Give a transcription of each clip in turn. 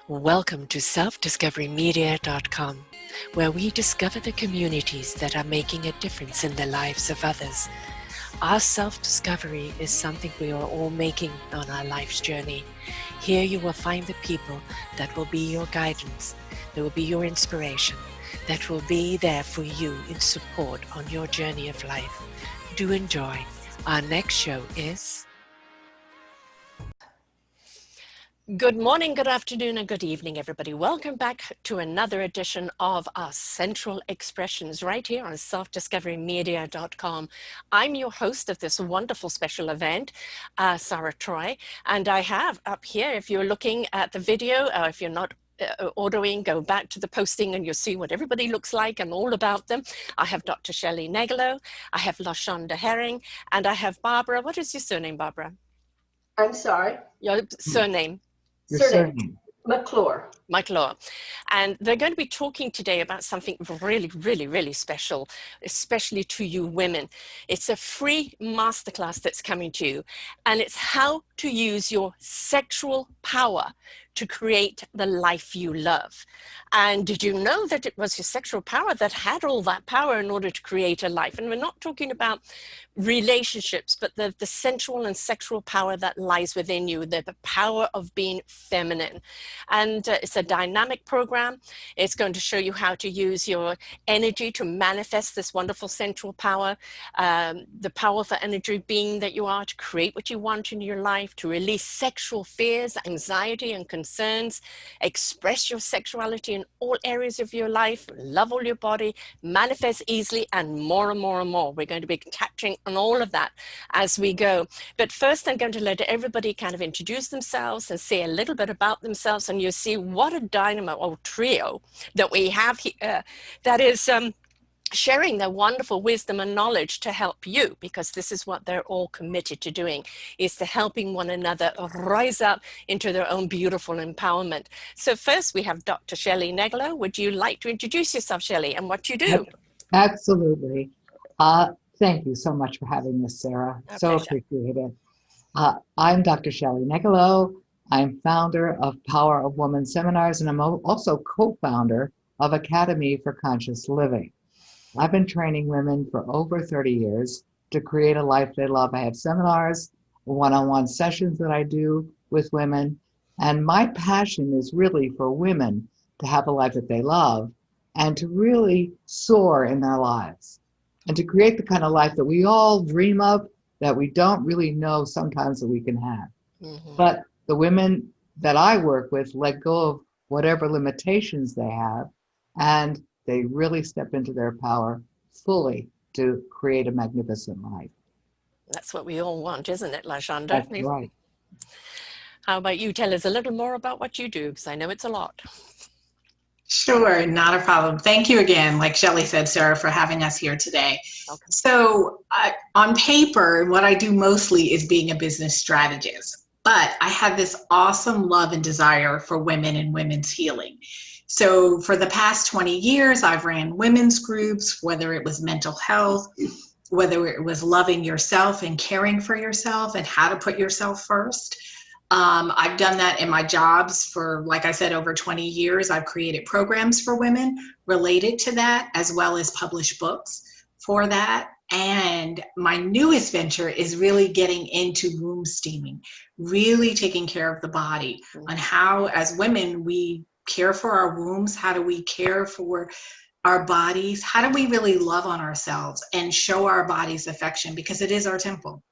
Welcome to selfdiscoverymedia.com, where we discover the communities that are making a difference in the lives of others. Our self-discovery is something we are all making on our life's journey. Here you will find the people that will be your guidance, that will be your inspiration, that will be there for you in support on your journey of life. Do enjoy. Our next show is... Good morning, good afternoon, and good evening, everybody. Welcome back to another edition of our Central Expressions right here on selfdiscoverymedia.com. I'm your host of this wonderful special event, Sarah Troy, and I have up here, if you're looking at the video, if you're not ordering, go back to the posting and you'll see what everybody looks like and all about them. I have Dr. Shelley Negelo, I have LaShonda Herring, and I have Barbara. What is your surname, Barbara? I'm sorry? Your surname? Your surname. McClure. McClure. And they're going to be talking today about something really special, especially to you women. It's a free masterclass that's coming to you, and it's how to use your sexual power to create the life you love. And did you know that it was your sexual power that had all that power in order to create a life? And we're not talking about relationships, but the sensual and sexual power that lies within you, the power of being feminine. And it's a dynamic program. It's going to show you how to use your energy to manifest this wonderful sensual power, the powerful energy being that you are, to create what you want in your life, to release sexual fears, anxiety, and concerns, express your sexuality in all areas of your life, love all your body, manifest easily, and more and more and more. We're going to be touching on all of that as we go. But first, I'm going to let everybody kind of introduce themselves and say a little bit about themselves, and you'll see what a dynamo or trio that we have here that is sharing their wonderful wisdom and knowledge to help you, because this is what they're all committed to doing, is to helping one another rise up into their own beautiful empowerment. So first we have Dr. Shelley Negelo. Would you like to introduce yourself, Shelley, and what you do? Absolutely. Thank you so much for having us, Sarah. So appreciate it. I'm Dr. Shelley Negelo. I'm founder of Power of Woman Seminars, and I'm also co-founder of Academy for Conscious Living. I've been training women for over 30 years to create a life they love. I have seminars, one-on-one sessions that I do with women, and my passion is really for women to have a life that they love and to really soar in their lives and to create the kind of life that we all dream of, that we don't really know sometimes that we can have. Mm-hmm. But the women that I work with let go of whatever limitations they have, and they really step into their power fully to create a magnificent life. That's what we all want, isn't it, LaShonda? That's right. How about you? Tell us a little more about what you do, because I know it's a lot. Sure, not a problem. Thank you again, like Shelley said, Sarah, for having us here today. Okay. So on paper, what I do mostly is being a business strategist, but I have this awesome love and desire for women and women's healing. So for the past 20 years, I've ran women's groups, whether it was mental health, whether it was loving yourself and caring for yourself and how to put yourself first. I've done that in my jobs for, like I said, over 20 years. I've created programs for women related to that, as well as published books for that. And my newest venture is really getting into womb steaming, really taking care of the body, on how, as women, we care for our wombs. How do we care for our bodies? How do we really love on ourselves and show our bodies affection? Because it is our temple.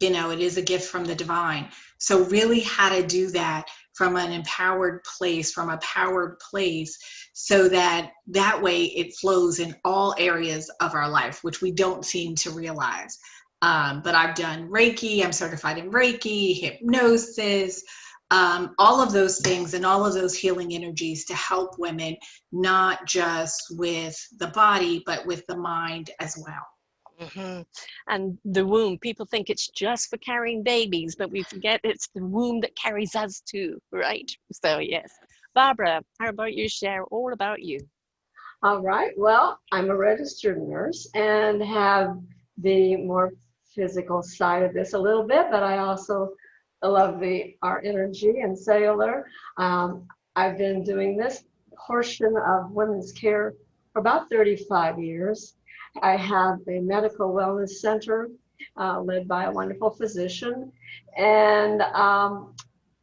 You know, it is a gift from the divine. So really how to do that from an empowered place, from a powered place, so that way it flows in all areas of our life, which we don't seem to realize. But I've done Reiki, I'm certified in Reiki, hypnosis, all of those things and all of those healing energies to help women, not just with the body, but with the mind as well. Mm-hmm. And the womb, people think it's just for carrying babies, but we forget it's the womb that carries us too, right? So yes. Barbara, how about you share all about you? All right. Well, I'm a registered nurse and have the more physical side of this a little bit, but I also love our energy and cellular. I've been doing this portion of women's care for about 35 years. I have a medical wellness center led by a wonderful physician. And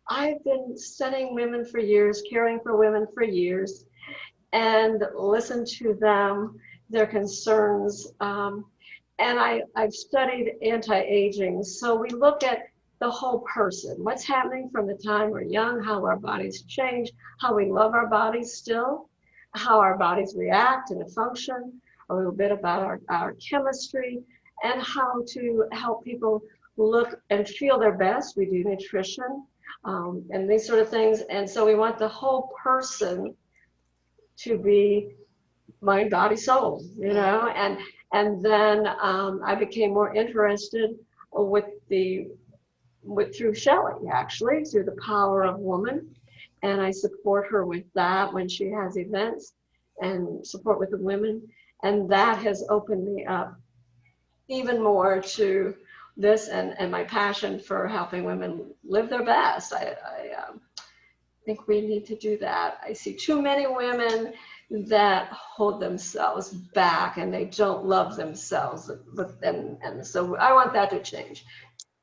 I've been studying women for years, caring for women for years, and listened to them, their concerns. I've studied anti-aging. So we look at the whole person, what's happening from the time we're young, how our bodies change, how we love our bodies still, how our bodies react and function, a little bit about our chemistry, and how to help people look and feel their best. We do nutrition and these sort of things. And so we want the whole person to be mind, body, soul, you know, and then I became more interested through Shelley, actually, through the power of woman, and I support her with that when she has events and support with the women, and that has opened me up even more to this and my passion for helping women live their best. I think we need to do that. I see too many women that hold themselves back and they don't love themselves. And so I want that to change.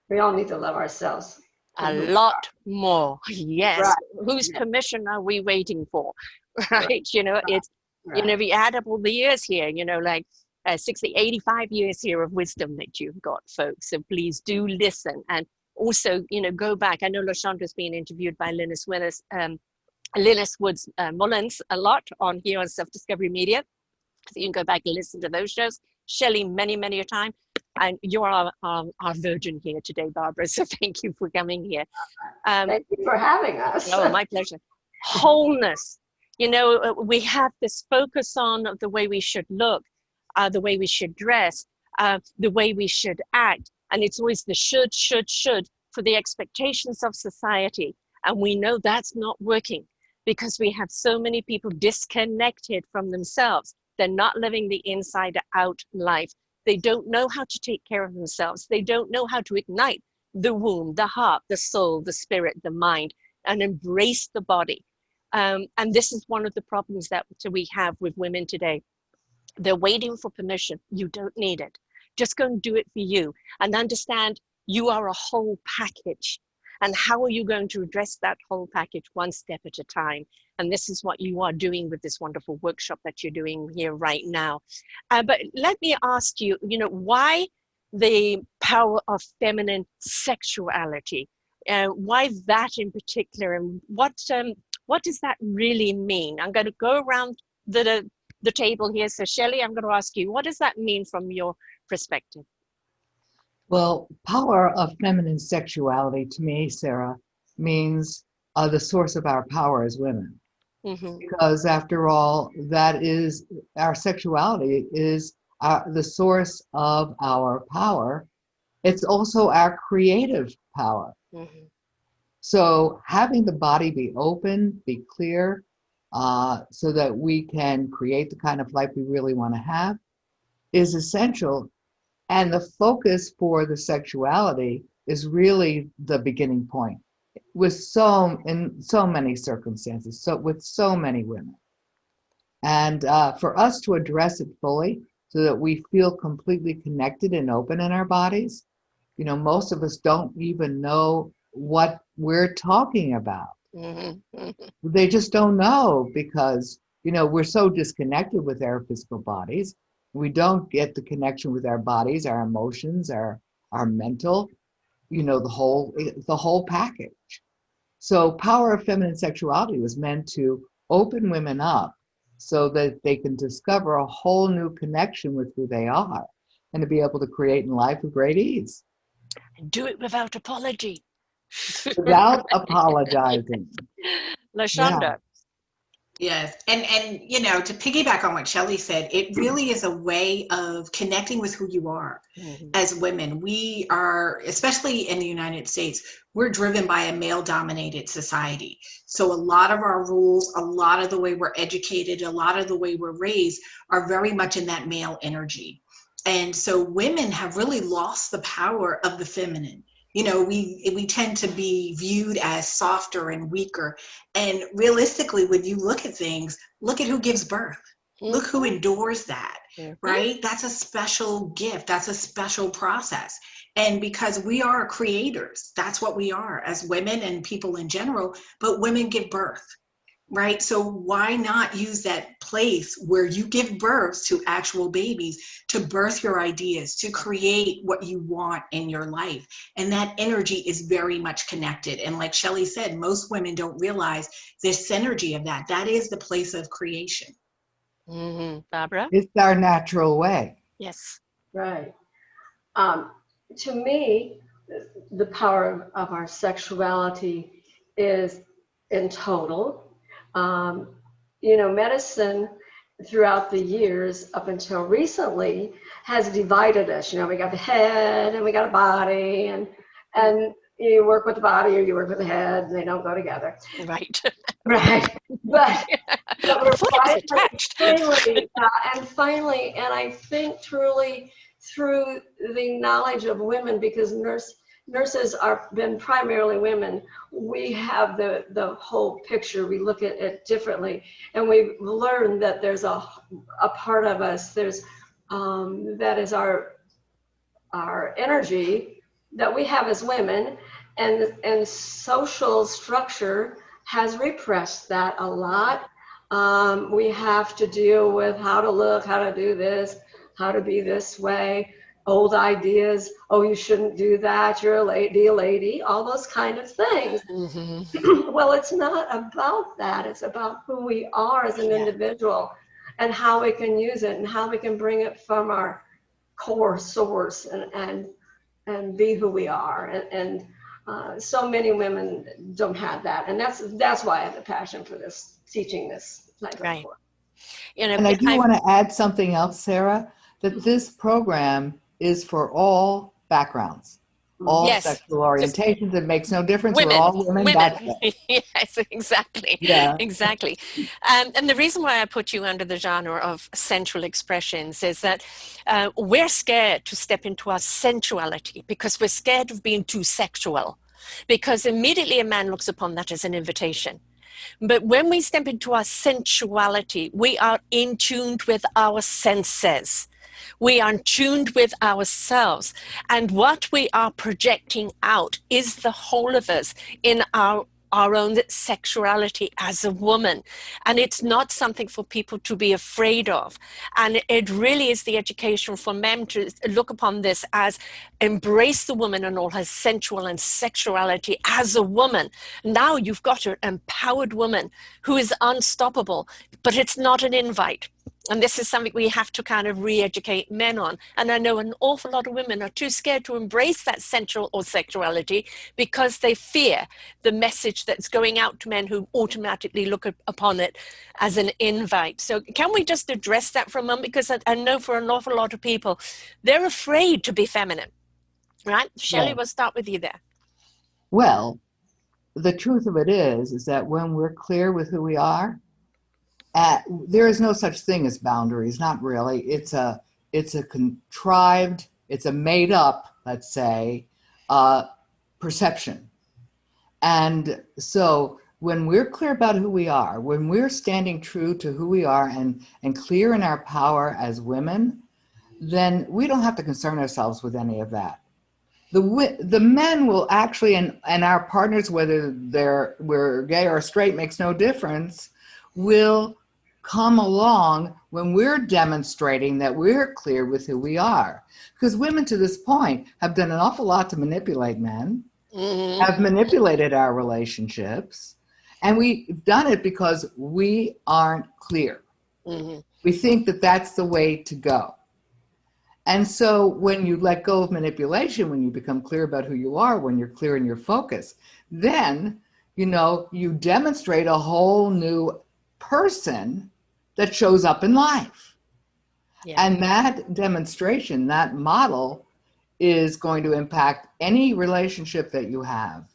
We all need to love ourselves. A lot more. Yes. Right. Whose permission are we waiting for? Right. You know, it's, Right. you know, we add up all the years here, you know, like 60, 85 years here of wisdom that you've got, folks. So please do listen. And also, you know, go back. I know LaShandra's been interviewed by Linus Woods Mullins a lot on here on Self-Discovery Media. So you can go back and listen to those shows. Shelley, many, many a time. And you're our virgin here today, Barbara. So thank you for coming here. Thank you for having us. Oh, my pleasure. Wholeness. You know, we have this focus on the way we should look, the way we should dress, the way we should act. And it's always the should for the expectations of society. And we know that's not working because we have so many people disconnected from themselves. They're not living the inside out life. They don't know how to take care of themselves. They don't know how to ignite the womb, the heart, the soul, the spirit, the mind, and embrace the body. And this is one of the problems that we have with women today. They're waiting for permission. You don't need it. Just go and do it for you and understand you are a whole package. And how are you going to address that whole package one step at a time? And this is what you are doing with this wonderful workshop that you're doing here right now. But let me ask you, you know, why the power of feminine sexuality? Why that in particular? And what does that really mean? I'm going to go around the table here. So Shelley, I'm going to ask you, what does that mean from your perspective? Well, power of feminine sexuality to me, Sarah, means the source of our power as women. Mm-hmm. Because after all, that is, our sexuality is the source of our power. It's also our creative power. Mm-hmm. So having the body be open, be clear, so that we can create the kind of life we really want to have is essential. And the focus for the sexuality is really the beginning point in so many circumstances, so with so many women. And for us to address it fully so that we feel completely connected and open in our bodies, you know, most of us don't even know what we're talking about. Mm-hmm. They just don't know because, you know, we're so disconnected with our physical bodies. We don't get the connection with our bodies, our emotions, our mental, you know, the whole package. So power of feminine sexuality was meant to open women up so that they can discover a whole new connection with who they are and to be able to create in life with great ease. And do it without apology. Without apologizing. LaShonda. Yeah. Yes. And you know, to piggyback on what Shelley said, it really is a way of connecting with who you are. Mm-hmm. As women. We are, especially in the United States, we're driven by a male-dominated society. So a lot of our rules, a lot of the way we're educated, a lot of the way we're raised are very much in that male energy. And so women have really lost the power of the feminine. we tend to be viewed as softer and weaker. And realistically, when you look at things, look at who gives birth. Look who endures that, right? That's a special gift. That's a special process. And because we are creators, that's what we are as women and people in general, but women give birth. Right? So why not use that place where you give birth to actual babies to birth your ideas, to create what you want in your life? And that energy is very much connected. And like Shelley said, most women don't realize this synergy of that. That is the place of creation. Barbara? It's our natural way. Yes. Right. To me, the power of our sexuality is in total. Medicine throughout the years up until recently has divided us. We got the head and we got a body, and you work with the body or you work with the head, and they don't go together. Right. Right. But we're finally, and I think truly through the knowledge of women, because nurses are been primarily women, we have the whole picture. We look at it differently, and we've learned that there's a part of us, that is our energy that we have as women, and social structure has repressed that a lot. We have to deal with how to look, how to do this, how to be this way, old ideas. Oh, you shouldn't do that. You're a lady, all those kind of things. Well, it's not about that. It's about who we are as an individual and how we can use it and how we can bring it from our core source and be who we are. And so many women don't have that. And that's why I have a passion for this, teaching this type of course. And I do want to add something else, Sarah, that this program is for all backgrounds, all sexual orientations. It makes no difference. We're all women. That's it. Yes, exactly. Yeah. Exactly. And the reason why I put you under the genre of sensual expressions is that we're scared to step into our sensuality because we're scared of being too sexual, because immediately a man looks upon that as an invitation. But when we step into our sensuality, we are in tune with our senses. We are tuned with ourselves. And what we are projecting out is the whole of us in our own sexuality as a woman. And it's not something for people to be afraid of. And it really is the education for men to look upon this as embrace the woman and all her sensual and sexuality as a woman. Now you've got an empowered woman who is unstoppable, but it's not an invite. And this is something we have to kind of re-educate men on. And I know an awful lot of women are too scared to embrace that sensual or sexuality because they fear the message that's going out to men who automatically look upon it as an invite. So can we just address that for a moment? Because I know for an awful lot of people, they're afraid to be feminine, right? Shelley, we'll start with you there. Well, the truth of it is that when we're clear with who we are, there is no such thing as boundaries, not really. It's a contrived, it's a made up, let's say, perception. And so when we're clear about who we are, when we're standing true to who we are and clear in our power as women, then we don't have to concern ourselves with any of that. The men will actually, and our partners, whether we're gay or straight, makes no difference, will come along when we're demonstrating that we're clear with who we are. Because women to this point have done an awful lot to manipulate men, have manipulated our relationships, and we've done it because we aren't clear. We think that that's the way to go. And so when you let go of manipulation, when you become clear about who you are, when you're clear in your focus, then, you demonstrate a whole new person that shows up in life. And that demonstration, that model, is going to impact any relationship that you have.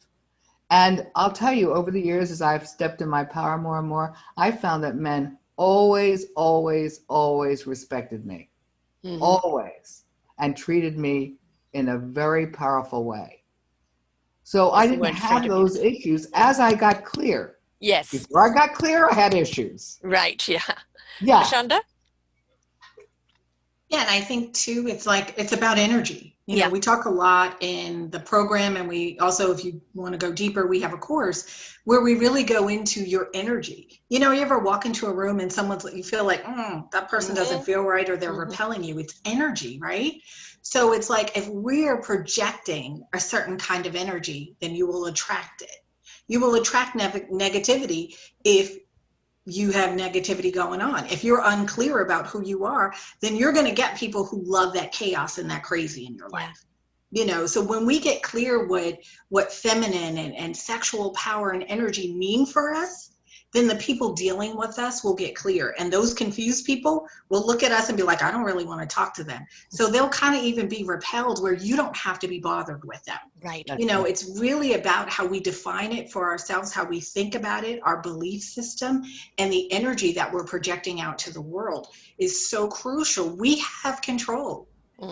And I'll tell you, over the years, as I've stepped in my power more and more, I found that men always, always, always respected me. Always. And treated me in a very powerful way. So I They didn't weren't afraid have of you. those issues as I got clear. Yes. Before I got clear, I had issues. Right. Yeah. Yeah. Ashanda? Yeah, and I think too, it's like, it's about energy. You know, Yeah. we talk a lot in the program, and we also, if you want to go deeper, we have a course where we really go into your energy. You know, you ever walk into a room and someone's, you feel like, that person doesn't feel right, or they're repelling you. It's energy, right? So it's like, if we are projecting a certain kind of energy, then you will attract it. You will attract negativity if you have negativity going on. If you're unclear about who you are, then you're going to get people who love that chaos and that crazy in your life. You know, so when we get clear what feminine and sexual power and energy mean for us, then the people dealing with us will get clear. And those confused people will look at us and be like, I don't really want to talk to them. So they'll kind of even be repelled, where you don't have to be bothered with them. Right. You know, it's really about how we define it for ourselves, how we think about it, our belief system, and the energy that we're projecting out to the world is so crucial. We have control.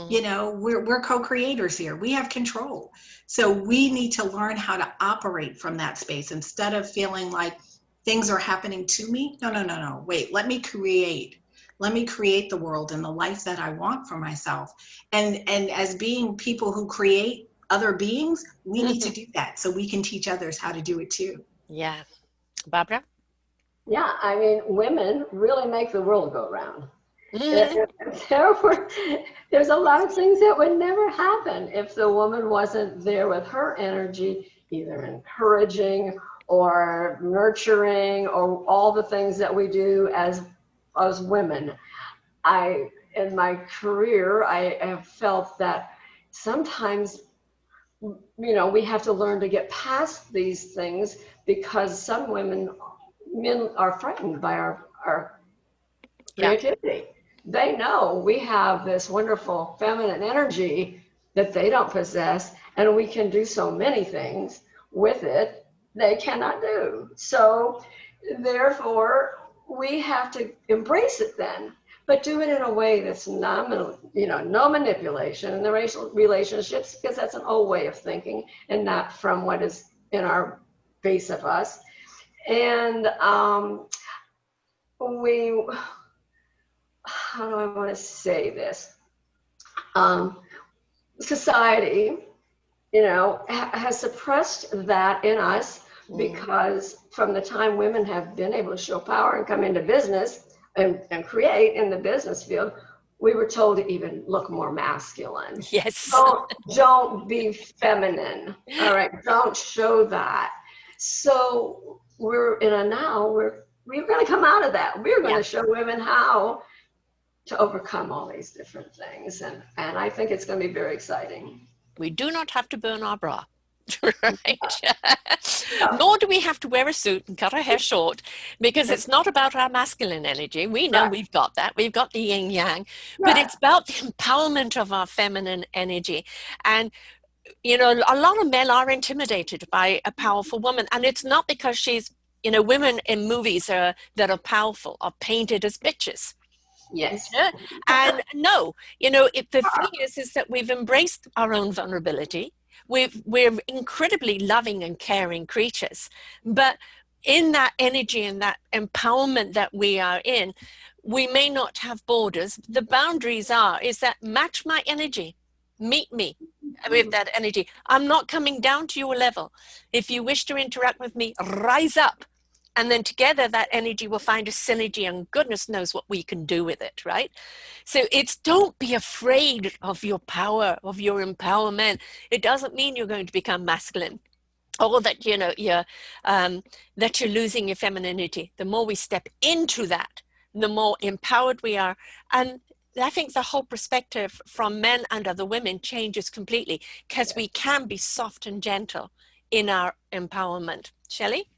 You know, we're co-creators here. We have control. So we need to learn how to operate from that space instead of feeling like things are happening to me. No. Wait, let me create the world and the life that I want for myself. And as being people who create other beings, we need to do that so we can teach others how to do it too. Yeah. Barbara? Yeah, I mean, women really make the world go round. Mm-hmm. There's a lot of things that would never happen if the woman wasn't there with her energy, either encouraging or nurturing, or all the things that we do as women. In my career, I have felt that sometimes, you know, we have to learn to get past these things, because some men are frightened by our creativity. They know we have this wonderful feminine energy that they don't possess, and we can do so many things with it they cannot do. So therefore, we have to embrace it then, but do it in a way that's nominal, you know, no manipulation in the racial relationships, because that's an old way of thinking and not from what is in our base of us. And we, how do I want to say this? Society, you know, has suppressed that in us, because from the time women have been able to show power and come into business and create in the business field, we were told to even look more masculine. Yes. Don't be feminine. All right, don't show that. So we're going to come out of that. We're going to show women how to overcome all these different things, and I think it's going to be very exciting. We do not have to burn our bra. Right. Nor do we have to wear a suit and cut our hair short, because it's not about our masculine energy. We know we've got that. We've got the yin yang, but it's about the empowerment of our feminine energy. And you know, a lot of men are intimidated by a powerful woman, and it's not because she's, you know, women in movies that are powerful are painted as bitches. Yes. And no, you know, the thing is that we've embraced our own vulnerability. We're incredibly loving and caring creatures, but in that energy and that empowerment that we are in, we may not have borders. The boundaries is that match my energy, meet me with that energy. I'm not coming down to your level. If you wish to interact with me, rise up. And then together that energy will find a synergy, and goodness knows what we can do with it, right? So it's, don't be afraid of your power, of your empowerment. It doesn't mean you're going to become masculine, or that, you know, that you're losing your femininity. The more we step into that, the more empowered we are. And I think the whole perspective from men and other women changes completely, because we can be soft and gentle in our empowerment. Shelley?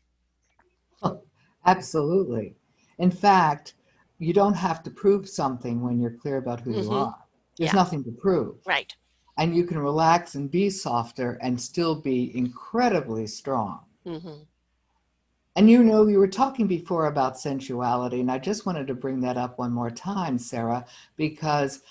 Oh, absolutely. In fact, you don't have to prove something when you're clear about who you are. There's nothing to prove. Right. And you can relax and be softer and still be incredibly strong. And you know, you were talking before about sensuality, and I just wanted to bring that up one more time, Sarah, because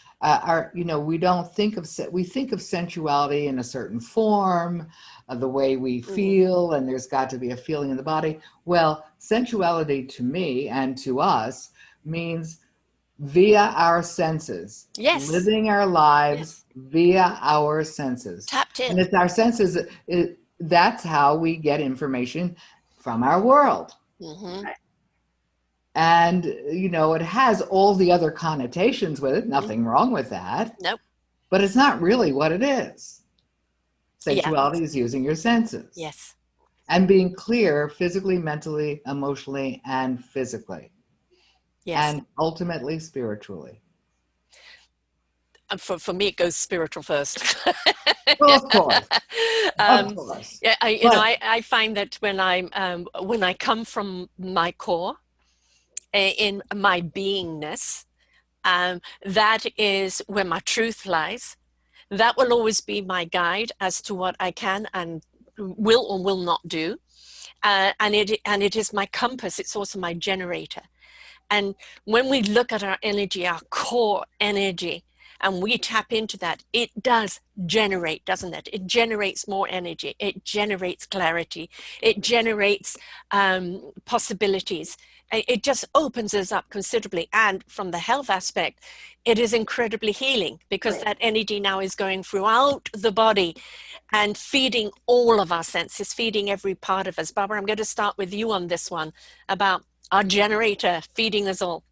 we don't think of we think of sensuality in a certain form, the way we feel, and there's got to be a feeling in the body. Well, sensuality to me and to us means via our senses, Yes. living our lives Yes. via our senses. Tapped And in. it's our senses, that's how we get information from our world. And, you know, it has all the other connotations with it, nothing wrong with that. Nope. But it's not really what it is. Yeah. Sensuality is using your senses. Yes. And being clear physically, mentally, emotionally, and physically. Yes. And ultimately spiritually. For me, it goes spiritual first. Well, of course. Of course. Yeah, I find that when I come from my core, in my beingness, that is where my truth lies. That will always be my guide as to what I can and will or will not do. And it is my compass. It's also my generator. And when we look at our energy, our core energy, and we tap into that, it does generate, doesn't it? It generates more energy. It generates clarity. It generates possibilities. It just opens us up considerably. And from the health aspect, it is incredibly healing because that energy now is going throughout the body and feeding all of our senses, feeding every part of us. Barbara, I'm going to start with you on this one about our generator feeding us all.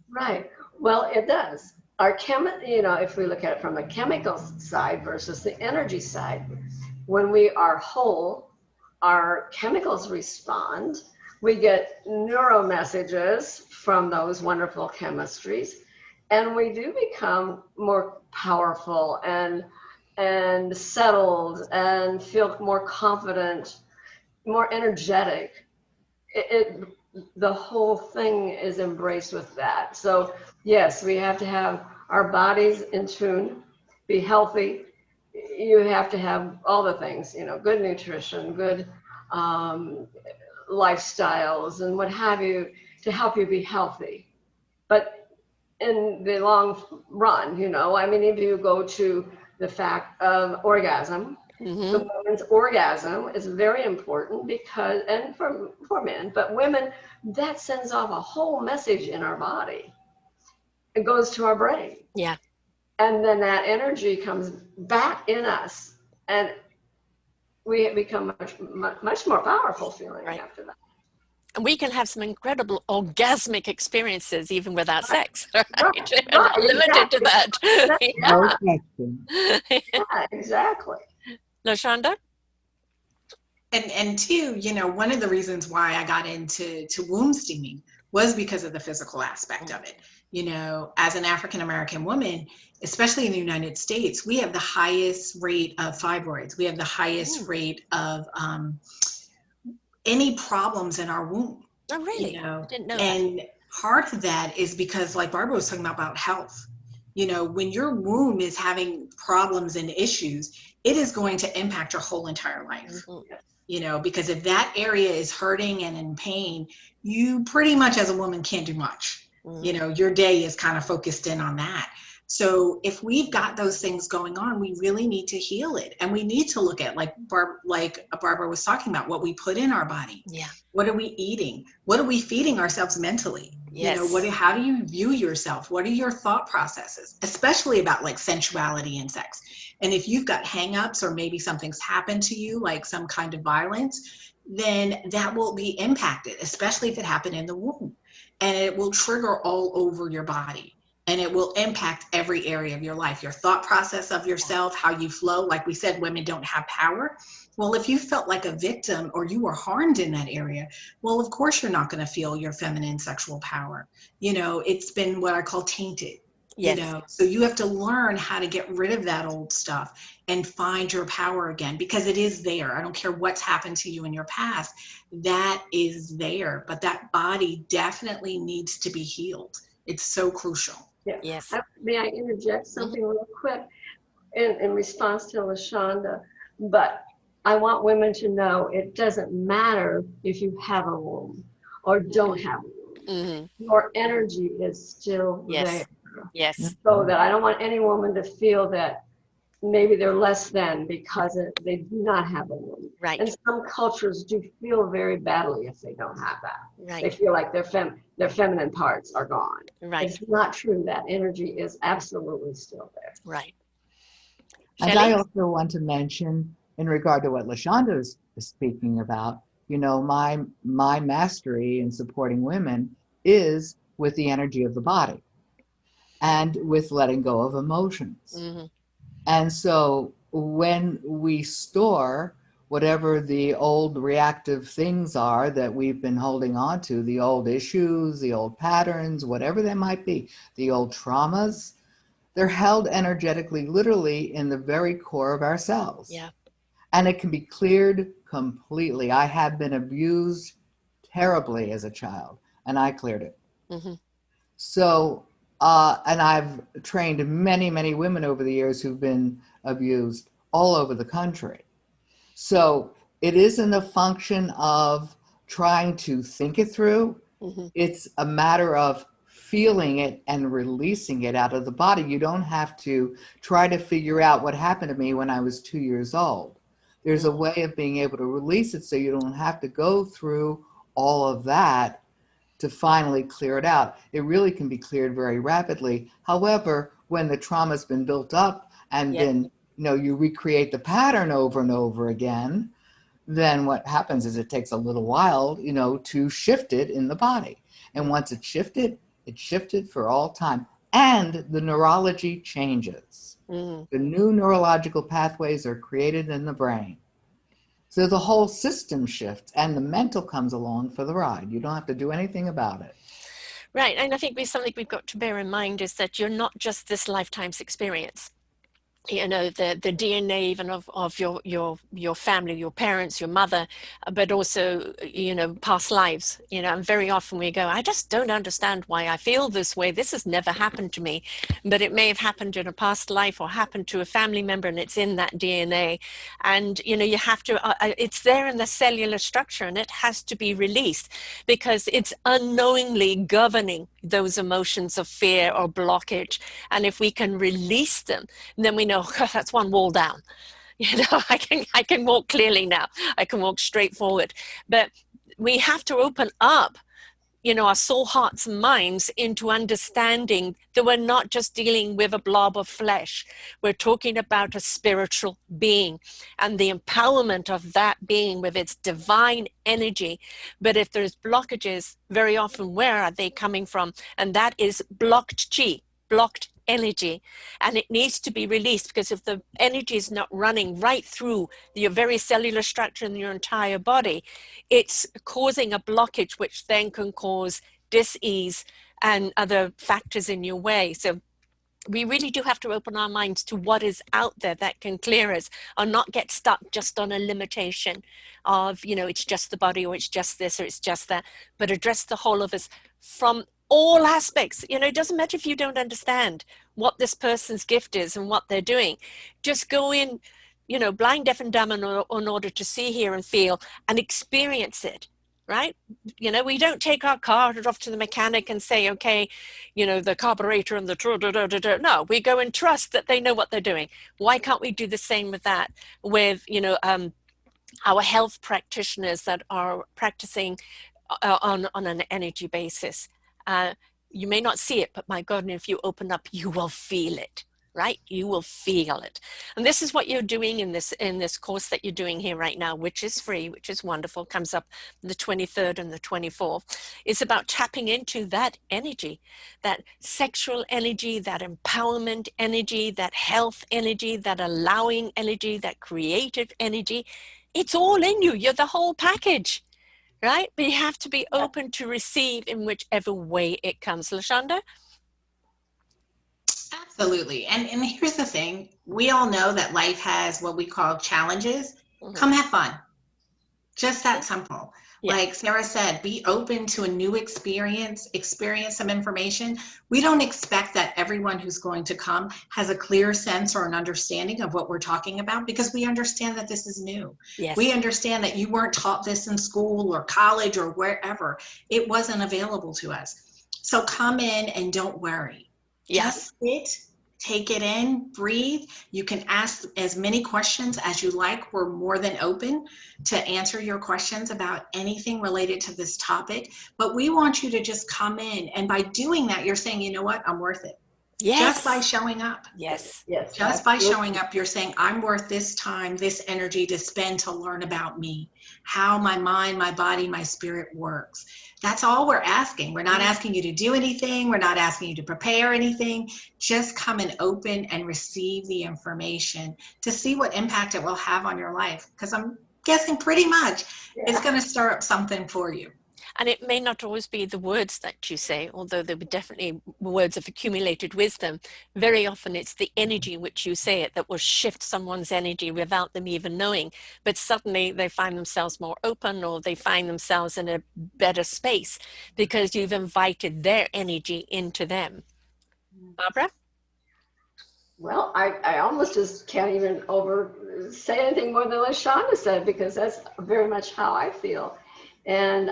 Right. Well, it does. If we look at it from the chemical side versus the energy side, when we are whole, our chemicals respond. We get neuro messages from those wonderful chemistries, and we do become more powerful and settled and feel more confident, more energetic. The whole thing is embraced with that. So yes, we have to have our bodies in tune, be healthy. You have to have all the things, good nutrition, good lifestyles and what have you to help you be healthy. But in the long run, if you go to the fact of orgasm, the woman's orgasm is very important because, and for men, but women, that sends off a whole message in our body. It goes to our brain. Yeah. And then that energy comes back in us, and we become much more powerful feeling after that. And we can have some incredible orgasmic experiences even without sex, right? Right, We're not limited to that. No question. Yeah, exactly. LaShonda? And two, one of the reasons why I got into womb steaming was because of the physical aspect of it. As an African-American woman, especially in the United States, we have the highest rate of fibroids. We have the highest rate of any problems in our womb. Oh, really? I didn't know and part of that is because, like Barbara was talking about health, when your womb is having problems and issues, it is going to impact your whole entire life. Because if that area is hurting and in pain, you pretty much as a woman can't do much. Your day is kind of focused in on that. So if we've got those things going on, we really need to heal it. And we need to look at, like Barbara was talking about, what we put in our body. Yeah. What are we eating? What are we feeding ourselves mentally? Yes. How do you view yourself? What are your thought processes, especially about like sensuality and sex? And if you've got hangups or maybe something's happened to you, like some kind of violence, then that will be impacted, especially if it happened in the womb. And it will trigger all over your body. And it will impact every area of your life, your thought process of yourself, how you flow. Like we said, women don't have power. Well, if you felt like a victim or you were harmed in that area, well, of course, you're not going to feel your feminine sexual power. It's been what I call tainted. Yes. So you have to learn how to get rid of that old stuff and find your power again, because it is there. I don't care what's happened to you in your past, that is there. But that body definitely needs to be healed. It's so crucial. Yeah. Yes. May I interject something real quick in response to LaShonda? But I want women to know it doesn't matter if you have a womb or don't have a womb. Mm-hmm. Your energy is still there. Yes. Yes. So that I don't want any woman to feel that maybe they're less than because they do not have a womb. Right. And some cultures do feel very badly if they don't have that. They Right. feel like their feminine parts are gone. Right. It's not true. That energy is absolutely still there. Right. And I Shelley? also want to mention, in regard to what LaShonda is speaking about, you know, my mastery in supporting women is with the energy of the body and with letting go of emotions. Mm-hmm. And so when we store whatever the old reactive things are that we've been holding on to, the old issues, the old patterns, whatever they might be, the old traumas, they're held energetically, literally in the very core of our cells. Yeah. And it can be cleared completely. I have been abused terribly as a child, and I cleared it. Mm-hmm. So, and I've trained many, many women over the years who've been abused all over the country. So it isn't a function of trying to think it through. Mm-hmm. It's a matter of feeling it and releasing it out of the body. You don't have to try to figure out what happened to me when I was 2 years old. There's a way of being able to release it so you don't have to go through all of that to finally clear it out. It really can be cleared very rapidly. However, when the trauma's been built up and Yeah. then, you know, you recreate the pattern over and over again, then what happens is it takes a little while, you know, to shift it in the body. And once it's shifted for all time. And the neurology changes. Mm-hmm. The new neurological pathways are created in the brain. So the whole system shifts and the mental comes along for the ride. You don't have to do anything about it. Right. And I think something we've got to bear in mind is that you're not just this lifetime's experience. You know, the DNA even of your family, your parents, your mother, but also, you know, past lives. You know, and very often we go, I just don't understand why I feel this way. This has never happened to me, but it may have happened in a past life or happened to a family member, and it's in that DNA. And you know, you have to. It's there in the cellular structure, and it has to be released because it's unknowingly governing those emotions of fear or blockage. And if we can release them, then we know, oh, that's one wall down. You know, I can walk clearly now. I can walk straight forward. But we have to open up, you know, our soul, hearts, and minds into understanding that we're not just dealing with a blob of flesh. We're talking about a spiritual being and the empowerment of that being with its divine energy. But if there's blockages, very often, where are they coming from? And that is blocked chi, blocked energy, and it needs to be released, because if the energy is not running right through your very cellular structure in your entire body, it's causing a blockage, which then can cause dis-ease and other factors in your way. So we really do have to open our minds to what is out there that can clear us, or not get stuck just on a limitation of, you know, it's just the body, or it's just this, or it's just that, but address the whole of us from all aspects. You know, it doesn't matter if you don't understand what this person's gift is and what they're doing. Just go in, you know, blind, deaf, and dumb in order to see, hear, and feel and experience it. Right? You know, we don't take our car off to the mechanic and say, okay, you know, the carburetor and the no, we go and trust that they know what they're doing. Why can't we do the same with that, with, you know, our health practitioners that are practicing on an energy basis? You may not see it, but my God, if you open up, you will feel it. Right? You will feel it. And this is what you're doing in this course that you're doing here right now, which is free, which is wonderful, comes up the 23rd and the 24th. It's about tapping into that energy, that sexual energy, that empowerment energy, that health energy, that allowing energy, that creative energy. It's all in you. You're the whole package, right? But you have to be open to receive in whichever way it comes. LaShonda? Absolutely. And here's the thing. We all know that life has what we call challenges. Mm-hmm. Come have fun. Just that simple. Yeah. Like Sarah said, be open to a new experience some information. We don't expect that everyone who's going to come has a clear sense or an understanding of what we're talking about, because we understand that this is new. We Yes. understand that you weren't taught this in school or college or wherever. It wasn't available to us. So come in and don't worry. Yeah. Just sit, take it in, breathe. You can ask as many questions as you like. We're more than open to answer your questions about anything related to this topic. But we want you to just come in. And by doing that, you're saying, you know what, I'm worth it. Just by Yes. showing up. Yes. Yes, Just by absolutely. showing up, you're saying, I'm worth this time, this energy to spend to learn about me, how my mind, my body, my spirit works. That's all we're asking. We're not asking you to do anything. We're not asking you to prepare anything. Just come and open and receive the information to see what impact it will have on your life. Because I'm guessing pretty much it's going to stir up something for you. And it may not always be the words that you say, although there were definitely words of accumulated wisdom. Very often it's the energy in which you say it that will shift someone's energy without them even knowing. But suddenly they find themselves more open, or they find themselves in a better space because you've invited their energy into them. Barbara? Well, I almost just can't even say anything more than what Shonda said, because that's very much how I feel. And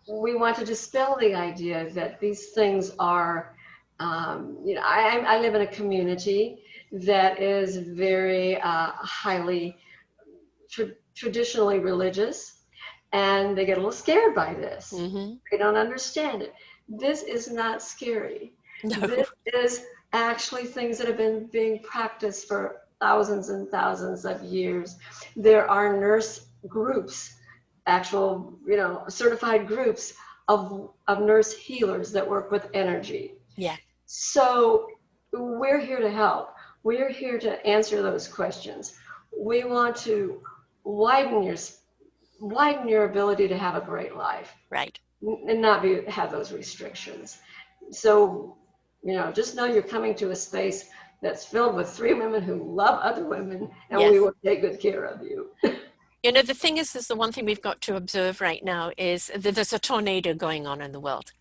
we want to dispel the idea that these things are, I live in a community that is very highly traditionally religious, and they get a little scared by this. Mm-hmm. They don't understand it. This is not scary. No. This is actually things that have been being practiced for thousands and thousands of years. There are nurse groups, actual, certified groups of nurse healers that work with energy. Yeah. So we're here to help. We're here to answer those questions. We want to widen your ability to have a great life. Right. And not have those restrictions. So, just know you're coming to a space that's filled with 3 women who love other women, and Yes. we will take good care of you. The thing is the one thing we've got to observe right now is that there's a tornado going on in the world.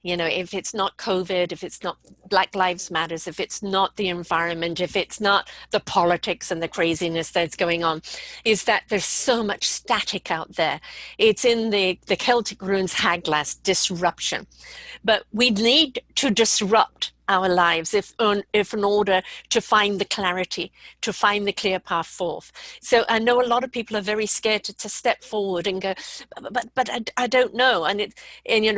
If it's not COVID, if it's not Black Lives Matters, if it's not the environment, if it's not the politics and the craziness that's going on, is that there's so much static out there. It's in the Celtic runes Haglas, disruption. But we need to disrupt our lives if in order to find the clarity, to find the clear path forth. So I know a lot of people are very scared to step forward and go, but I don't know. And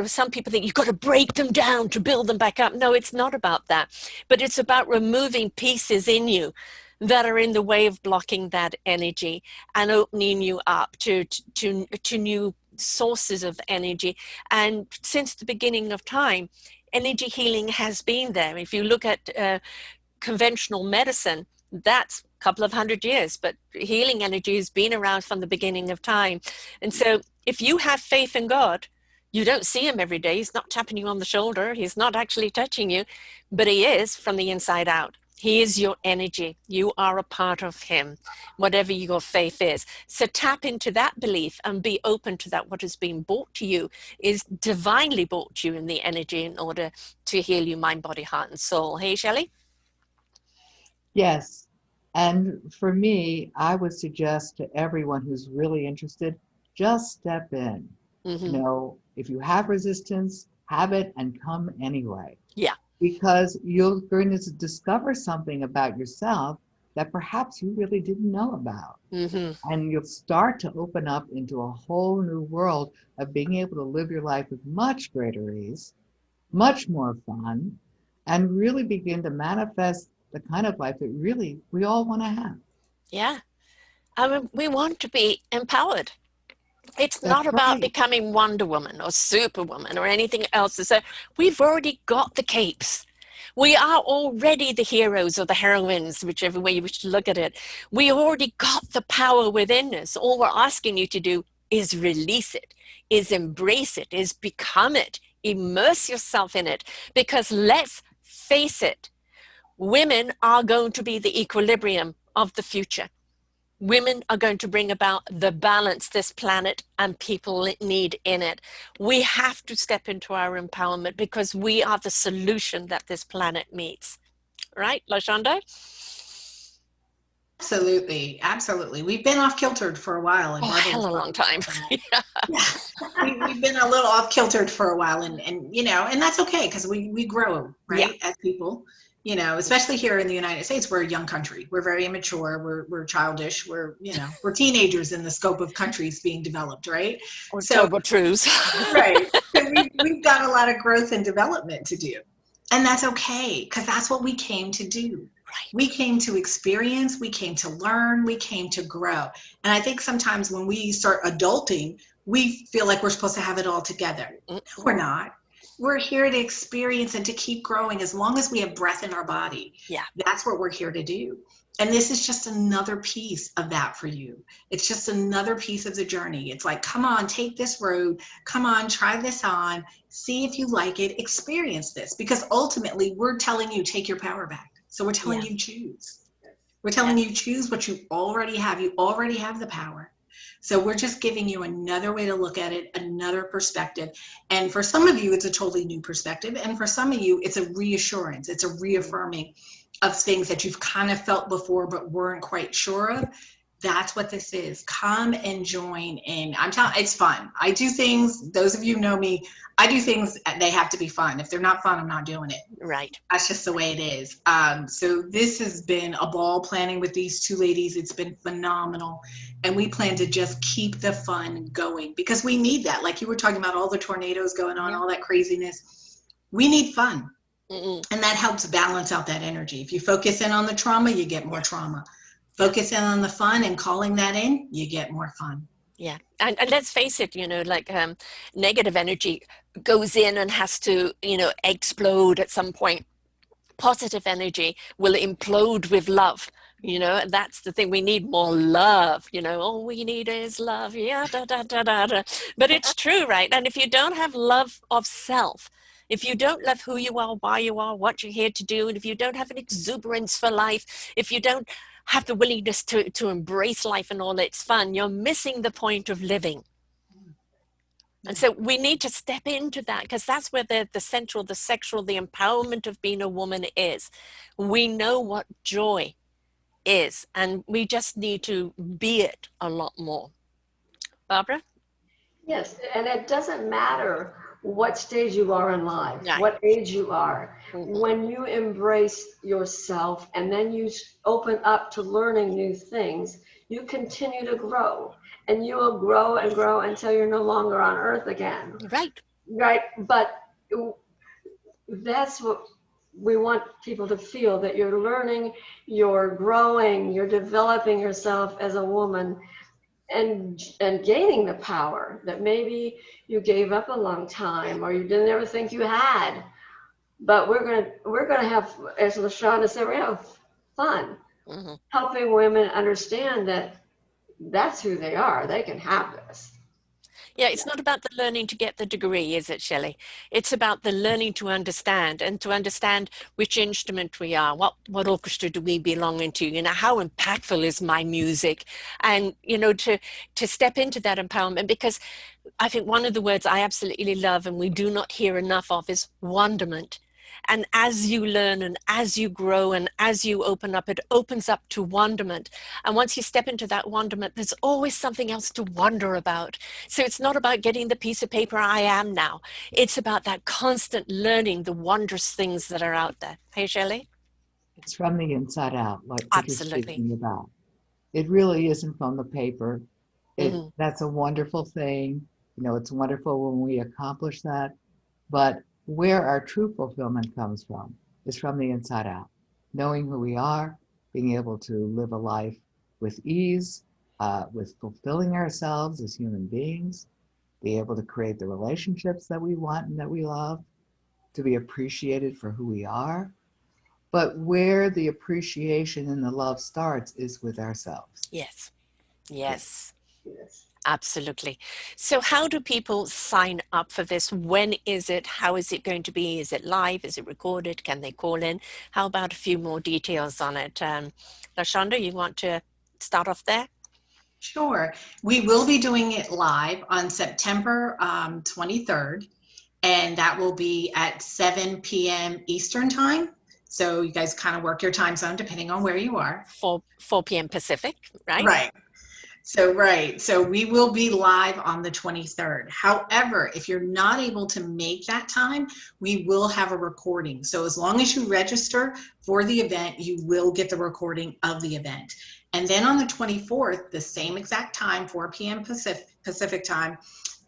some people think you've got to break them down to build them back up. No, it's not about that. But it's about removing pieces in you that are in the way of blocking that energy and opening you up to new sources of energy. And since the beginning of time, energy healing has been there. If you look at conventional medicine, that's a couple of 100 years, but healing energy has been around from the beginning of time. And so if you have faith in God, you don't see him every day. He's not tapping you on the shoulder. He's not actually touching you, but he is from the inside out. He is your energy. You are a part of him, whatever your faith is. So tap into that belief and be open to that. What has been brought to you is divinely brought to you in the energy in order to heal you mind, body, heart, and soul. Hey, Shelley? Yes. And for me, I would suggest to everyone who's really interested, just step in. Mm-hmm. If you have resistance, have it and come anyway. Yeah. Because you're going to discover something about yourself that perhaps you really didn't know about. Mm-hmm. And you'll start to open up into a whole new world of being able to live your life with much greater ease, much more fun, and really begin to manifest the kind of life that really we all want to have. Yeah. I mean, we want to be empowered. It's That's not about right. becoming Wonder Woman or Superwoman or anything else. So we've already got the capes. We are already the heroes or the heroines, whichever way you wish to look at it. We already got the power within us. All we're asking you to do is release it, is embrace it, is become it, immerse yourself in it. Because let's face it, women are going to be the equilibrium of the future. Women are going to bring about the balance this planet and people need in it. We have to step into our empowerment because we are the solution that this planet needs. Right, Lashonda? Absolutely, absolutely. We've been off kiltered for a while, and Oh, Barbara hell was a long talking time. about that. Yeah. Yeah, we've been a little off kiltered for a while, and and that's okay because we grow, Yeah. right, as people. Especially here in the United States, we're a young country. We're very immature. We're childish. We're teenagers in the scope of countries being developed, right? Or So turbo truths. right. So we've got a lot of growth and development to do. And that's okay, because that's what we came to do. We Right. came to experience, we came to learn, we came to grow. And I think sometimes when we start adulting, we feel like we're supposed to have it all together. No, we're not. We're here to experience and to keep growing as long as we have breath in our body. Yeah. That's what we're here to do. And this is just another piece of that for you. It's just another piece of the journey. It's like, come on, take this road. Come on, try this on. See if you like it. Experience this. Because ultimately, we're telling you, take your power back. So we're telling you, choose. We're telling you, choose what you already have. You already have the power. So we're just giving you another way to look at it, another perspective. And for some of you, it's a totally new perspective. And for some of you, it's a reassurance. It's a reaffirming of things that you've kind of felt before but weren't quite sure of. That's what this is. Come and join in. I'm telling, it's fun. I do things, those of you know me, I do things, they have to be fun. If they're not fun, I'm not doing it. Right. That's just the way it is. So this has been a ball planning with these two ladies. It's been phenomenal. And we plan to just keep the fun going because we need that. Like you were talking about all the tornadoes going on, all that craziness. We need fun. And that helps balance out that energy. If you focus in on the trauma, you get more trauma. Focus in on the fun and calling that in, you get more fun. Yeah. And let's face it, like negative energy goes in and has to, explode at some point. Positive energy will implode with love. That's the thing. We need more love. All we need is love. Yeah, da, da, da, da, da. But it's true, right? And if you don't have love of self, if you don't love who you are, why you are, what you're here to do, and if you don't have an exuberance for life, if you don't have the willingness to embrace life and all its fun, you're missing the point of living. And so we need to step into that because that's where the central, the sexual, the empowerment of being a woman is. We know what joy is, and we just need to be it a lot more. Barbara? Yes, and it doesn't matter what stage you are in life, what age you are. When you embrace yourself and then you open up to learning new things, you continue to grow. And you will grow and grow until you're no longer on earth again. Right. Right. But that's what we want people to feel, that you're learning, you're growing, you're developing yourself as a woman and gaining the power that maybe you gave up a long time or you didn't ever think you had. But we're gonna have, as LaShonda said, we're gonna have fun helping women understand that that's who they are. They can have this. Yeah, it's not about the learning to get the degree, is it, Shelley? It's about the learning to understand and to understand which instrument we are, what orchestra do we belong into, how impactful is my music, and, to step into that empowerment, because I think one of the words I absolutely love and we do not hear enough of is wonderment. And as you learn and as you grow and as you open up, it opens up to wonderment. And once you step into that wonderment, there's always something else to wonder about. So it's not about getting the piece of paper I am now. It's about that constant learning, the wondrous things that are out there. Hey, Shelley? It's from the inside out, like what you're Absolutely. speaking about. It really isn't from the paper. That's a wonderful thing. It's wonderful when we accomplish that. But where our true fulfillment comes from is from the inside out. Knowing who we are, being able to live a life with ease, with fulfilling ourselves as human beings, be able to create the relationships that we want and that we love, to be appreciated for who we are. But where the appreciation and the love starts is with ourselves. Yes. Yes. Absolutely. So how do people sign up for this? When is it? How is it going to be? Is it live? Is it recorded? Can they call in? How about a few more details on it? Lashonda, you want to start off there? Sure. We will be doing it live on September 23rd, and that will be at 7 p.m. Eastern time. So you guys kind of work your time zone depending on where you are. 4 p.m. Pacific, right? Right. So we will be live on the 23rd. However, if you're not able to make that time, we will have a recording. So as long as you register for the event, you will get the recording of the event. And then on the 24th, the same exact time, 4 p.m. Pacific time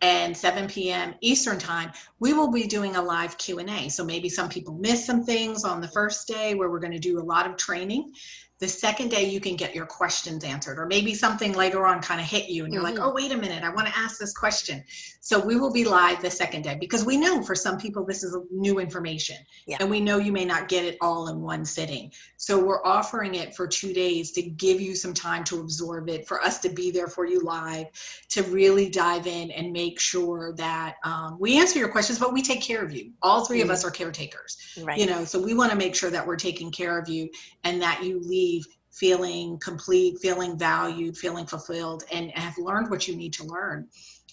and 7 p.m. Eastern time, we will be doing a live Q&A. So maybe some people miss some things on the first day where we're going to do a lot of training. The second day you can get your questions answered, or maybe something later on kind of hit you and you're like, oh, wait a minute, I want to ask this question. So we will be live the second day, because we know for some people this is new information, and we know you may not get it all in one sitting. So we're offering it for 2 days to give you some time to absorb it, for us to be there for you live, to really dive in and make sure that we answer your questions, but we take care of you. All three of us are caretakers, right. You know, so we want to make sure that we're taking care of you and that you leave feeling complete, feeling valued, feeling fulfilled, and have learned what you need to learn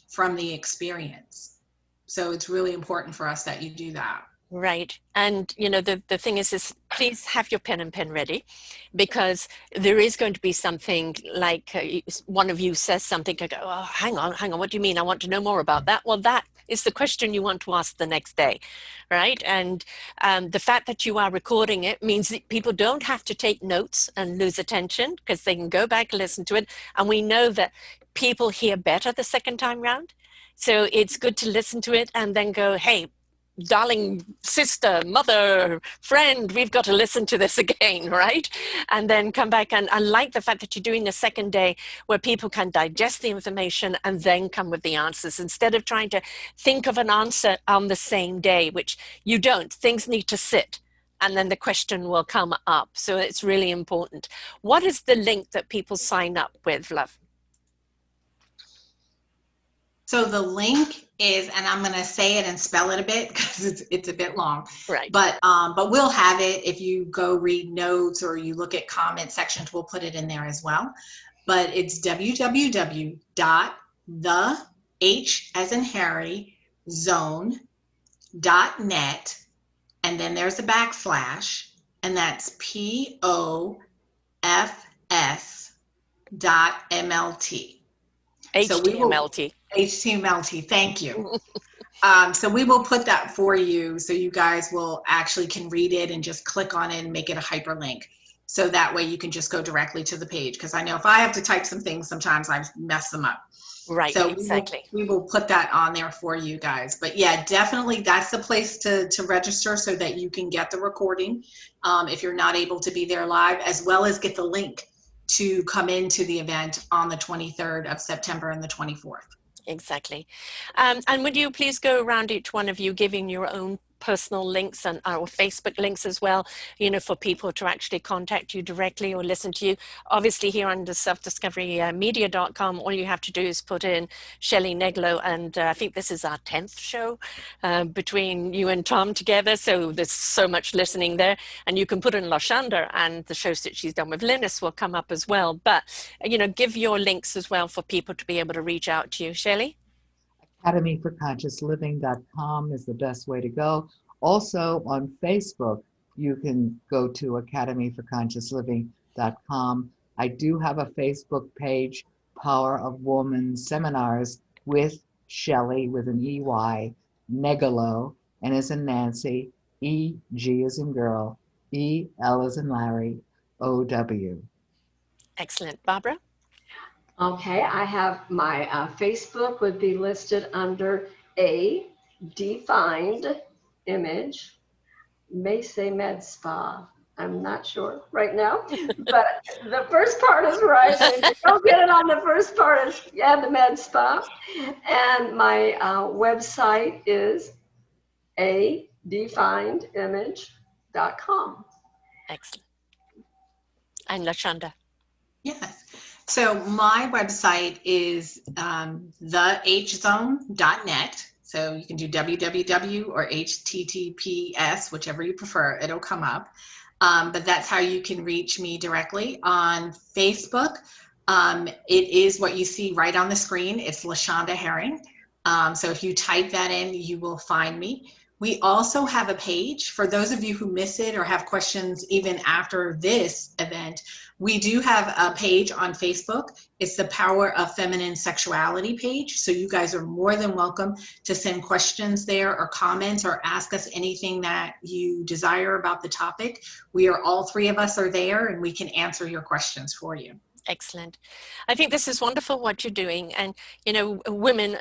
from the experience. So it's really important for us that you do that. Right. And, you know, the thing is please have your pen and pen ready, because there is going to be something like one of you says something, I go, oh, hang on, what do you mean? I want to know more about that. Well, that is the question you want to ask the next day, right? And the fact that you are recording it means that people don't have to take notes and lose attention, because they can go back and listen to it. And we know that people hear better the second time round. So it's good to listen to it and then go, hey, darling sister, mother, friend, we've got to listen to this again, right? And then come back. And I like the fact that you're doing the second day where people can digest the information and then come with the answers, instead of trying to think of an answer on the same day, which you don't. Things need to sit, and then the question will come up. So it's really important. What is the link that people sign up with, love? So the link is, and I'm going to say it and spell it a bit because it's a bit long, right? But we'll have it. If you go read notes or you look at comment sections, we'll put it in there as well. But it's www.the, as in Harry, zone.net, and then there's a backslash, and that's POFS.MLT. HTMLT. HTMLT, thank you. So we will put that for you, so you guys will actually can read it and just click on it and make it a hyperlink. So that way you can just go directly to the page. Because I know if I have to type some things, sometimes I mess them up. Right, so exactly. We will put that on there for you guys. But yeah, definitely that's the place to register, so that you can get the recording if you're not able to be there live, as well as get the link to come into the event on the 23rd of September and the 24th. Exactly. And would you please go around, each one of you, giving your own personal links and our Facebook links as well, you know, for people to actually contact you directly or listen to you. Obviously here under selfdiscoverymedia.com, all you have to do is put in Shelley Neglo, and I think this is our 10th show between you and Tom together, so there's so much listening there. And you can put in Lashanda, and the shows that she's done with Linus will come up as well. But, you know, give your links as well for people to be able to reach out to you. Shelley? academyforconsciousliving.com is the best way to go. Also on Facebook, you can go to academyforconsciousliving.com. I do have a Facebook page, Power of Woman Seminars with Shelley with an EY, Negalo, N as in Nancy, E-G as in girl, E-L as in Larry, O-W. Excellent. Barbara? Okay, I have my Facebook would be listed under a defined image, may say med spa. I'm not sure right now, but the first part is right. If you don't get it on the first part, is the med spa. And my website is a definedimage.com. Excellent. And Lashanda? Yes. So my website is thehzone.net. So you can do www or HTTPS, whichever you prefer, it'll come up. But that's how you can reach me directly. On Facebook, It is what you see right on the screen. It's LaShonda Herring. So if you type that in, you will find me. We also have a page for those of you who miss it or have questions even after this event. We do have a page on Facebook. It's the Power of Feminine Sexuality page. So you guys are more than welcome to send questions there or comments or ask us anything that you desire about the topic. We are, all three of us are there, and we can answer your questions for you. Excellent. I think this is wonderful what you're doing. And, you know, women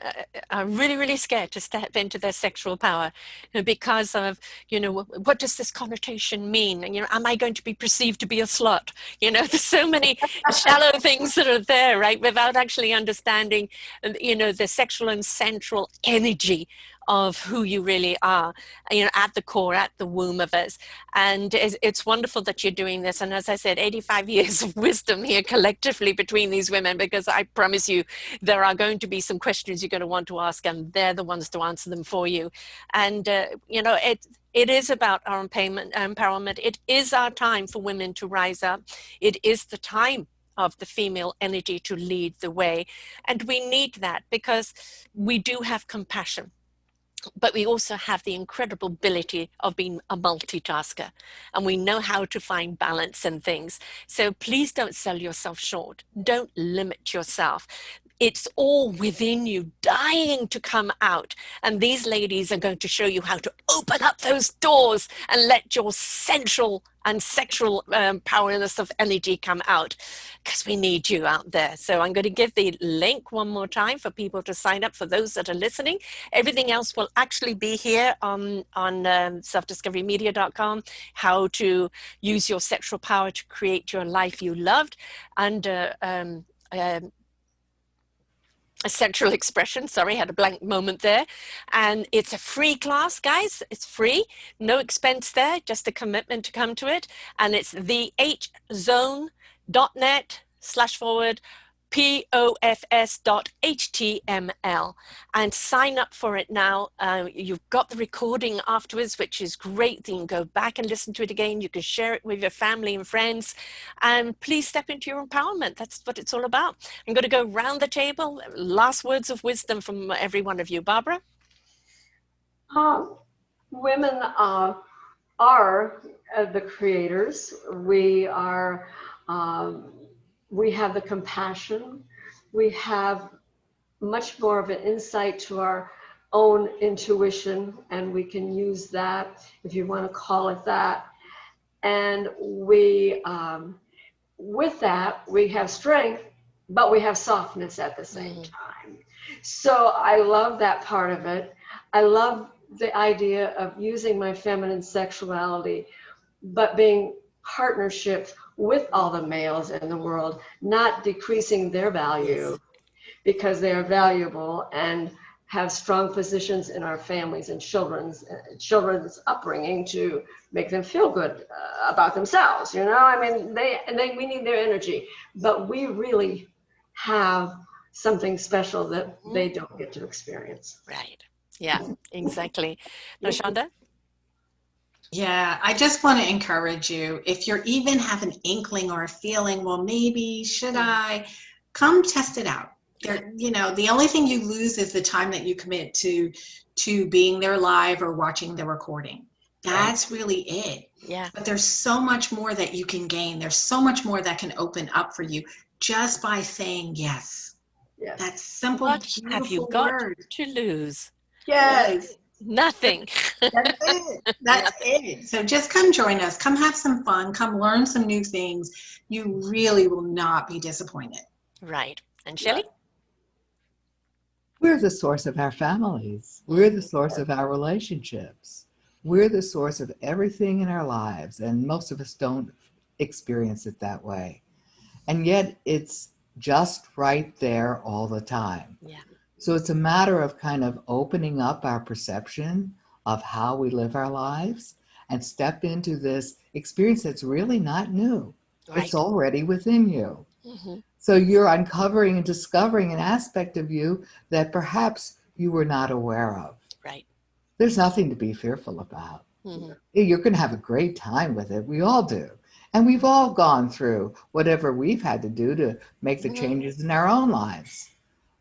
are really, really scared to step into their sexual power because of, you know, what does this connotation mean? And, you know, am I going to be perceived to be a slut? You know, there's so many shallow things that are there, right? Without actually understanding, you know, the sexual and central energy of who you really are, you know, at the core, at the womb of us. And it's wonderful that you're doing this. And as I said, 85 years of wisdom here collectively between these women, because I promise you, there are going to be some questions you're going to want to ask, and they're the ones to answer them for you. And, you know, it is about our empowerment. It is our time for women to rise up. It is the time of the female energy to lead the way. And we need that because we do have compassion, but we also have the incredible ability of being a multitasker, and we know how to find balance and things. So please don't sell yourself short. Don't limit yourself. It's all within you, dying to come out. And these ladies are going to show you how to open up those doors and let your sensual and sexual powerness of energy come out, because we need you out there. So I'm going to give the link one more time for people to sign up, for those that are listening. Everything else will actually be here on selfdiscoverymedia.com, how to use your sexual power to create your life you loved, under a sexual expression. Sorry, had a blank moment there. And it's a free class, guys. It's free, no expense there, just a commitment to come to it. And it's thehzone.net/forward pofs.html, and sign up for it now. You've got the recording afterwards, which is great. You can go back and listen to it again. You can share it with your family and friends, and please step into your empowerment. That's what it's all about. I'm going to go round the table. Last words of wisdom from every one of you. Barbara? Women are the creators. We have the compassion. We have much more of an insight to our own intuition, and we can use that, if you want to call it that. And we, with that, we have strength, but we have softness at the same time. So I love that part of it. I love the idea of using my feminine sexuality, but being partnerships with all the males in the world, not decreasing their value, because they are valuable and have strong positions in our families and children's upbringing to make them feel good about themselves. You know, I mean, we need their energy, but we really have something special that they don't get to experience. Right. Yeah, exactly. LaShonda? Yeah, I just want to encourage you, if you're even have an inkling or a feeling, well, maybe, should I, come test it out. You know, the only thing you lose is the time that you commit to being there live or watching the recording. That's really it. Yeah. But there's so much more that you can gain. There's so much more that can open up for you just by saying yes. Yes. That simple, What beautiful have you got word. to lose? Yes. Nothing. That's it. That's it. So just come join us. Come have some fun. Come learn some new things. You really will not be disappointed. Right. And Shelley? We're the source of our families. We're the source of our relationships. We're the source of everything in our lives, and most of us don't experience it that way. And yet it's just right there all the time. Yeah. So it's a matter of kind of opening up our perception of how we live our lives and step into this experience that's really not new. Right. It's already within you. Mm-hmm. So you're uncovering and discovering an aspect of you that perhaps you were not aware of. Right. There's nothing to be fearful about. Mm-hmm. You're going to have a great time with it. We all do. And we've all gone through whatever we've had to do to make the Mhm. changes in our own lives.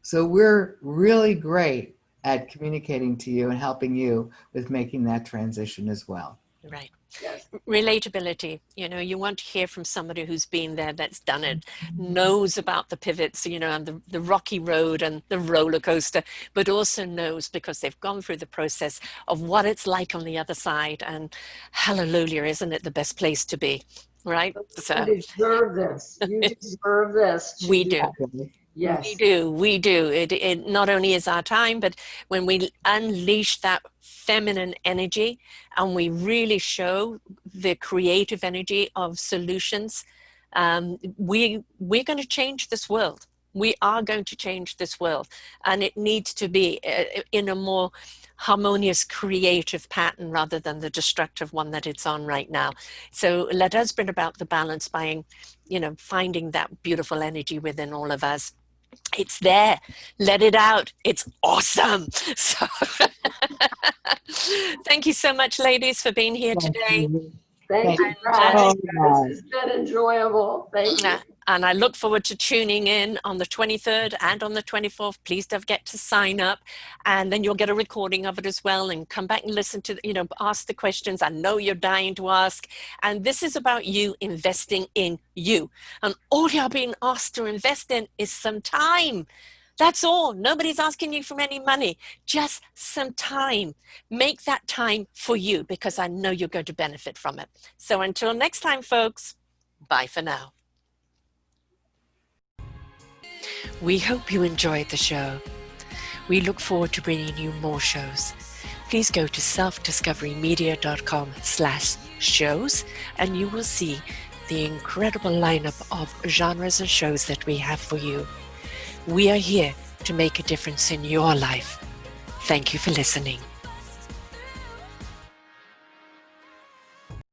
So we're really great at communicating to you and helping you with making that transition as well. Right. Yes. Relatability. You know, you want to hear from somebody who's been there, that's done it, knows about the pivots, you know, and the rocky road and the roller coaster, but also knows because they've gone through the process of what it's like on the other side. And hallelujah, isn't it the best place to be? Right? You So deserve this. You deserve this. we do. Yes. We do. It not only is our time, but when we unleash that feminine energy and we really show the creative energy of solutions, we're going to change this world. We are going to change this world, and it needs to be in a more harmonious, creative pattern rather than the destructive one that it's on right now. So let us bring about the balance by, you know, finding that beautiful energy within all of us. It's there. Let it out. It's awesome. So thank you so much, ladies, for being here today. Thank you for And, having us. It's been enjoyable. Thank you. and I look forward to tuning in on the 23rd and on the 24th. Please don't forget to sign up, and then you'll get a recording of it as well, and come back and listen to, you know, ask the questions I know you're dying to ask. And this is about you investing in you. And all you're being asked to invest in is some time. That's all. Nobody's asking you for any money, just some time. Make that time for you, because I know you're going to benefit from it. So until next time, folks, bye for now. We hope you enjoyed the show. We look forward to bringing you more shows. Please go to selfdiscoverymedia.com/shows and you will see the incredible lineup of genres and shows that we have for you. We are here to make a difference in your life. Thank you for listening.